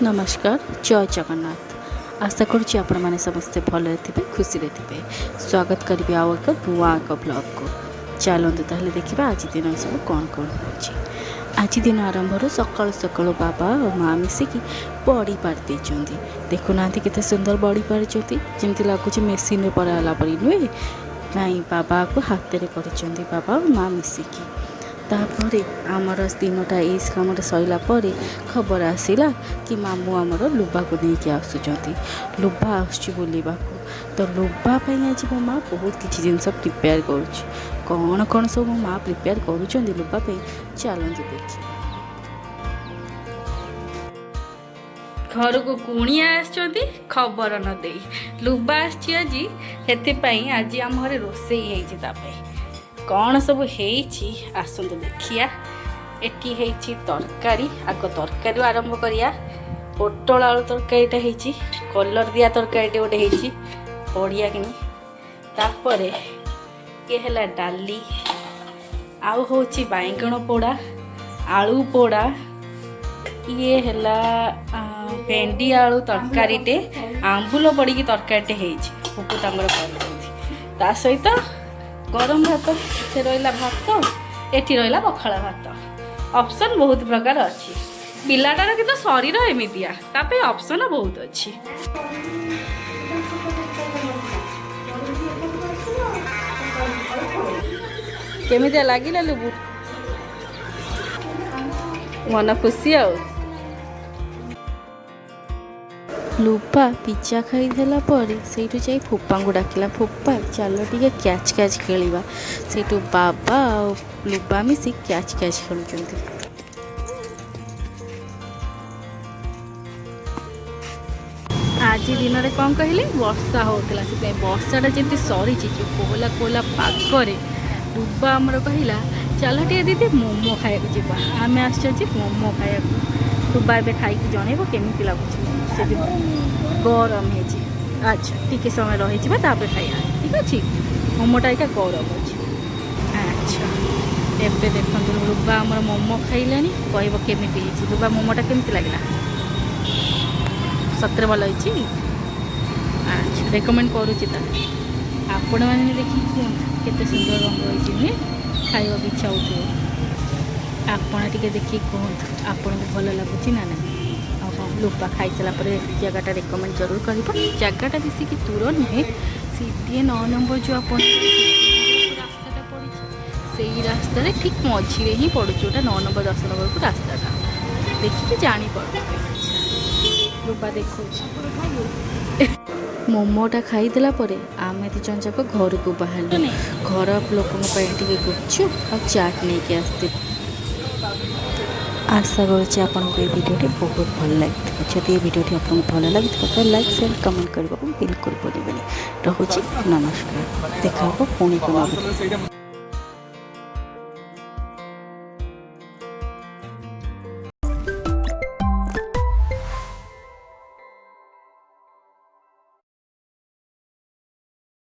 नमस्कार जय जगन्नाथ। आशा करुँच आपण मैंने समस्ते भल थे खुशी थे। स्वागत करी आउ एक नुआ एक ब्लॉग को। चलते ताहले देखा आज दिन सब कौन कौन हो। आज दिन आरंभ सका सका बाबा और माँ मिसिकी बड़ी पारि देखुना के सुंदर बड़ी पारी जमी लगुच मेसीन पराला परी नुहे ना बाबा को हाथ में कर बाबा और माँ मिसिकी। तापर आमर दिनटा ये कम सरला खबर आसला कि मामू आमर लुबा को लेकिन आसुँच लुबा आसुबा तो लुबापी आज मो माँ बहुत किसी जिन प्रिपेयर कौन कौन सब मो माँ प्रिपेयर कर लुबापी चलते देखिए। घर को कुणिया आसछंती खबर न दे लुबा आसछि आज आम घर रोसई कौन सब आसतु देखिया। एटी है तरकारी आग तरकारी आरंभ करिया। पोटल आलू तरकारीटा कलर दिया तरकारी गोटे बढ़िया कि तापर ये है डाली आउ हूँ बैगण पोड़ा आलू पोड़ा ये है भेंडी आलू तरकारीटे आंबुल पड़ी तरकारीटे फुकु ता सहित गरम भात से रहा भात एटी रहा पखाला भात ऑप्शन बहुत प्रकार अच्छी पिलाटार कि शरीर एमतिया तापे ऑप्शन बहुत अच्छी। केमितिया लागिला लुबु मन खुशी आ लुबा पिज्जा खाईदेला से जा फूपा को डाकिला फूपा चल टे क्याच क्याच खेलवा से बाबा और लुबा मिसी क्याच क्याच खेलुं। आज दिन में कौन कहले वर्षा होता से वर्षाटा जमी सरी कोहला कोहला पागरे लुबा आमर कहला चल टे दीदी मोमो खाया जावा आम आस मोमो खाया लुबा ए खाई जनइब केमी लगुच गरम है। अच्छा टी समय रही खाया ठीक अच्छे मोमोटा एका गरम अच्छे। अच्छा एबे देखो लुबा आमर मोमो खाइलानी कह केमी लुबा मोमोटा केमती लगे सतरे भल हो। अच्छा रेकमेंड करुच्ची आपण मैंने देखिए केते सुंदर रंग हो खाइबा इच्छा हो आपण टे देखिए कहतु आपन को भल लगुच ना ना। हाँ लुबा खाई सारापर जगटा रेकमेंड जरूर कर जगटा बेसी कि दूर नुहे सी 9 नंबर जो आप रास्ता पड़ी से रास्तार ठीक मझे ही पड़ू जोटा 9 नंबर 10 नंबर को रास्ताटा देखिए जापर लुबा देखो मोमोटा खाईदेला आम दी जाक घर को बाहर घर लोकों गुपचुप और चाट नहीं के आसते। आशा करुँचे आपको ये भिडियोटी बहुत भल लगी जब ये भिडियोटी आपको भल लगी तो लाइक शेयर कमेंट करने को बिल्कुल भूलें। रोचे नमस्कार देखा पुणी को।